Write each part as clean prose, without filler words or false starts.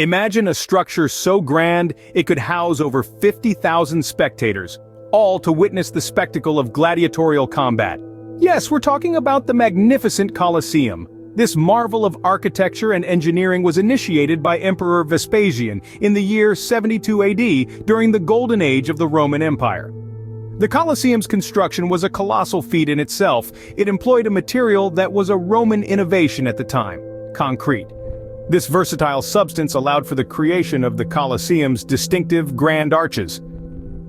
Imagine a structure so grand it could house over 50,000 spectators, all to witness the spectacle of gladiatorial combat. Yes, we're talking about the magnificent Colosseum. This marvel of architecture and engineering was initiated by Emperor Vespasian in the year 72 AD during the golden age of the Roman Empire. The Colosseum's construction was a colossal feat in itself. It employed a material that was a Roman innovation at the time: concrete. This versatile substance allowed for the creation of the Colosseum's distinctive grand arches.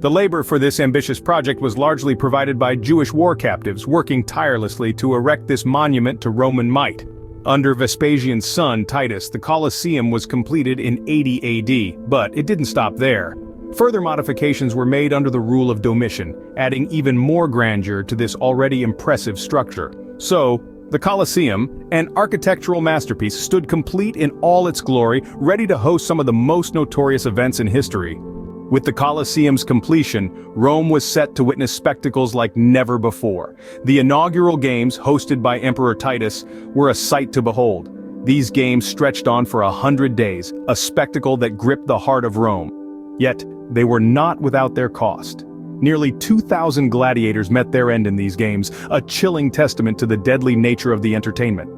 The labor for this ambitious project was largely provided by Jewish war captives working tirelessly to erect this monument to Roman might. Under Vespasian's son, Titus, the Colosseum was completed in 80 AD, but it didn't stop there. Further modifications were made under the rule of Domitian, adding even more grandeur to this already impressive structure. So, the Colosseum, an architectural masterpiece, stood complete in all its glory, ready to host some of the most notorious events in history. With the Colosseum's completion, Rome was set to witness spectacles like never before. The inaugural games, hosted by Emperor Titus, were a sight to behold. These games stretched on for 100 days, a spectacle that gripped the heart of Rome. Yet, they were not without their cost. Nearly 2,000 gladiators met their end in these games, a chilling testament to the deadly nature of the entertainment.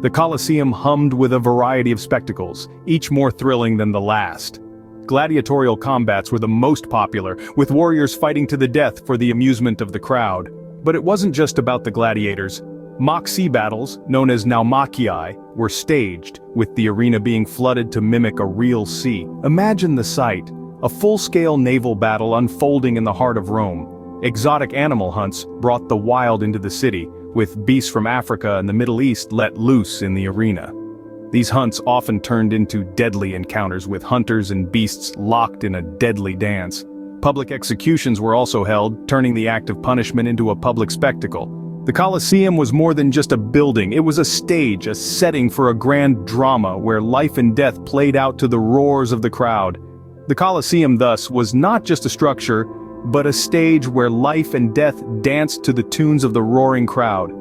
The Colosseum hummed with a variety of spectacles, each more thrilling than the last. Gladiatorial combats were the most popular, with warriors fighting to the death for the amusement of the crowd. But it wasn't just about the gladiators. Mock sea battles, known as naumachii, were staged, with the arena being flooded to mimic a real sea. Imagine the sight. A full-scale naval battle unfolding in the heart of Rome. Exotic animal hunts brought the wild into the city, with beasts from Africa and the Middle East let loose in the arena. These hunts often turned into deadly encounters, with hunters and beasts locked in a deadly dance. Public executions were also held, turning the act of punishment into a public spectacle. The Colosseum was more than just a building, it was a stage, a setting for a grand drama where life and death played out to the roars of the crowd. The Colosseum, thus, was not just a structure, but a stage where life and death danced to the tunes of the roaring crowd.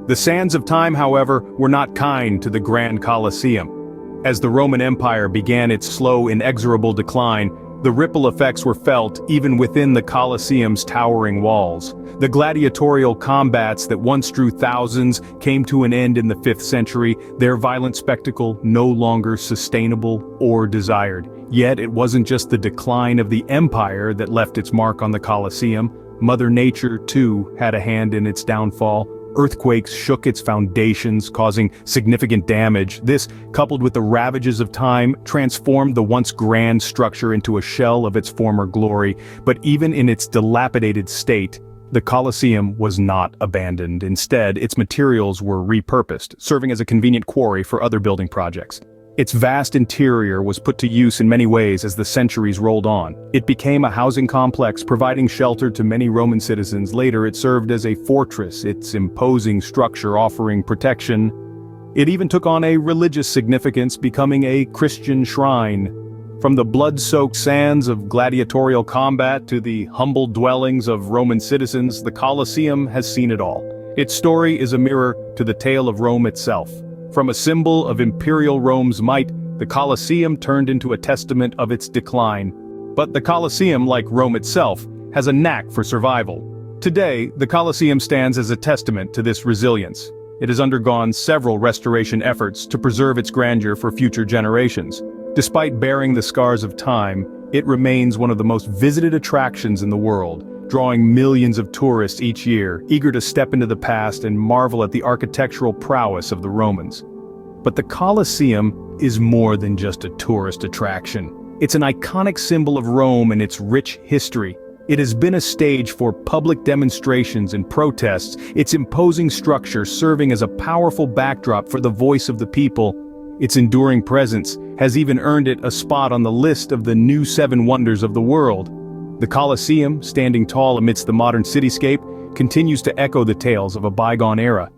The sands of time, however, were not kind to the Grand Colosseum. As the Roman Empire began its slow, inexorable decline, the ripple effects were felt even within the Colosseum's towering walls. The gladiatorial combats that once drew thousands came to an end in the 5th century, their violent spectacle no longer sustainable or desired. Yet it wasn't just the decline of the empire that left its mark on the Colosseum. Mother Nature, too, had a hand in its downfall. Earthquakes shook its foundations, causing significant damage. This, coupled with the ravages of time, transformed the once grand structure into a shell of its former glory. But even in its dilapidated state, the Colosseum was not abandoned. Instead, its materials were repurposed, serving as a convenient quarry for other building projects. Its vast interior was put to use in many ways as the centuries rolled on. It became a housing complex, providing shelter to many Roman citizens. Later, it served as a fortress, its imposing structure offering protection. It even took on a religious significance, becoming a Christian shrine. From the blood-soaked sands of gladiatorial combat to the humble dwellings of Roman citizens, the Colosseum has seen it all. Its story is a mirror to the tale of Rome itself. From a symbol of imperial Rome's might, the Colosseum turned into a testament of its decline. But the Colosseum, like Rome itself, has a knack for survival. Today, the Colosseum stands as a testament to this resilience. It has undergone several restoration efforts to preserve its grandeur for future generations. Despite bearing the scars of time, it remains one of the most visited attractions in the world, drawing millions of tourists each year, eager to step into the past and marvel at the architectural prowess of the Romans. But the Colosseum is more than just a tourist attraction. It's an iconic symbol of Rome and its rich history. It has been a stage for public demonstrations and protests, its imposing structure serving as a powerful backdrop for the voice of the people. Its enduring presence has even earned it a spot on the list of the new 7 wonders of the world. The Colosseum, standing tall amidst the modern cityscape, continues to echo the tales of a bygone era.